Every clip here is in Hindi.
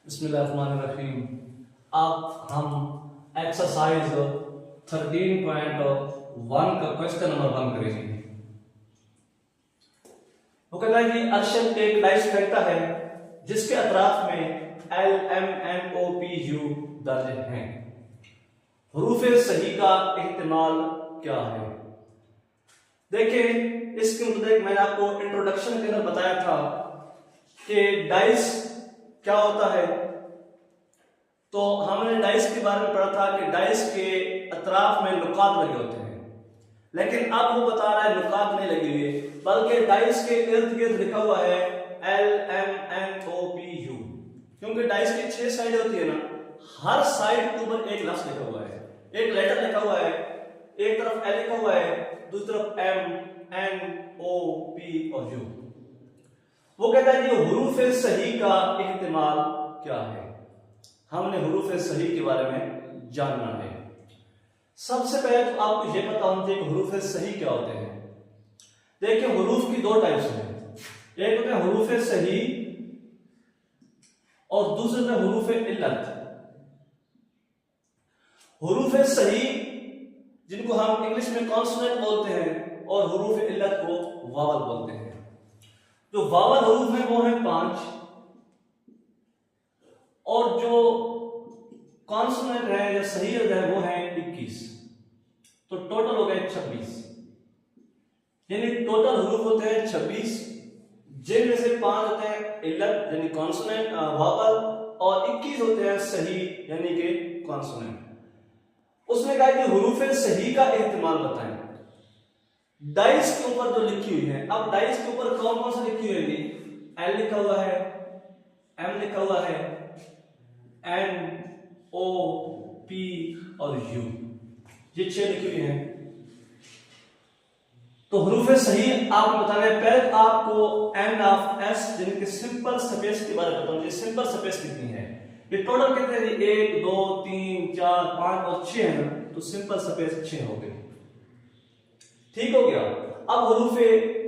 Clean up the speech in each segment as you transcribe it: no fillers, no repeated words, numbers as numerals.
बिस्मिल्लाहिर्रहमानिर्रहीम। अब हम एक्सरसाइज 13.1 का क्वेश्चन नंबर 1 करेंगे। वो कहता है कि अरशद एक डाइस फेंकता है जिसके अतराफ में L M N O P U दर्ज हैं। हरूफ सही का इस्तेमाल क्या है? देखिए, इसके मुताबिक मैंने आपको इंट्रोडक्शन के अंदर बताया था कि डाइस क्या होता है। तो हमने डाइस के बारे में पढ़ा था कि डाइस के अतराफ में नुकात लगे होते हैं, लेकिन अब वो बता रहा है नुकात नहीं लगे हुए, बल्कि डाइस के इर्द गिर्द लिखा हुआ है L M N O P U. क्योंकि डाइस की 6 साइड होती है ना, हर साइड के ऊपर एक लफ्ज लिखा हुआ है, एक लेटर लिखा हुआ है। एक तरफ एल लिखा हुआ है, दूसरी तरफ एम एन ओ पी और यू। वो कहता है कि हुरूफ सही का इस्तेमाल क्या है। हमने हुरूफ सही के बारे में जानना है। सबसे पहले तो आपको यह पता होना चाहिए कि हुरूफ सही क्या होते हैं। देखिए, हुरूफ की 2 टाइप्स हैं, एक होते हैं हुरूफ सही और दूसरे होते हैं हुरूफ इल्लत। हुरूफ सही जिनको हम इंग्लिश में कॉन्सोनेंट बोलते हैं और हुरूफ इल्लत को वावल बोलते हैं। जो वावल हरूफ है वो है 5 और जो कॉन्सोनेंट है या सही है वो है 21। तो टोटल हो गए 26, यानी टोटल हरूफ होते हैं 26, जिनमें से 5 होते हैं इल्लत यानी कॉन्सोनेंट वावल और 21 होते हैं सही यानी कि कॉन्सोनेंट। उसने कहा कि हुरूफ सही का इस्तेमाल बताएं। डाइस के ऊपर जो लिखी हुई है, अब डाइस के ऊपर कौन कौन सी लिखी हुई है? एल लिखा हुआ है, एम लिखा हुआ है, एन ओ पी और यू, ये 6 लिखी हुई है। तो हुरूफ सही आप बताने पहले आपको एन ऑफ एस यानी कि सिंपल स्पेस के बारे में बताऊंगी। सिंपल स्पेस कितनी है? ये टोटल कितने हैं? 1 2 3 4 5 और 6 है ना, तो सिंपल स्पेस 6 हो गए। ठीक हो गया। अब हुरूफ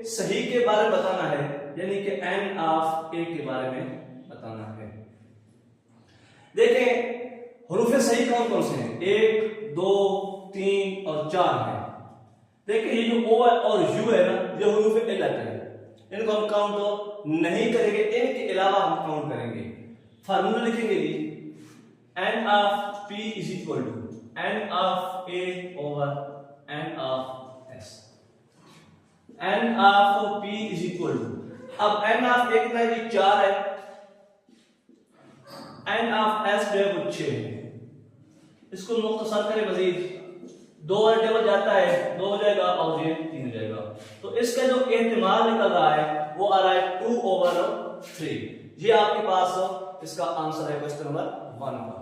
सही के बारे में बताना है, यानी कि एन ऑफ ए के बारे में बताना है। देखें, हुरूफ सही कौन कौन से हैं? 1 2 3 और 4 है। देखिए, ये जो ओ और यू है ना, ये हुरूफ इल्लत है, इनको हम काउंट नहीं करेंगे, इनके अलावा हम काउंट करेंगे। फार्मूला लिखेंगे जी, N of P is equal to N of A over N of S. N of P is equal to, अब एन ऑफ ए कितना है? 4 है, एन ऑफ एस जो है वो 6 है। इसको मुख्तसर करें, मजीद 2 और टेबल जाता है, 2 हो जाएगा और ये 3 हो जाएगा। तो इसका जो इस्तेमाल निकल रहा है वो आ रहा है 2/3। ये आपके पास इसका आंसर है क्वेश्चन नंबर 1 का।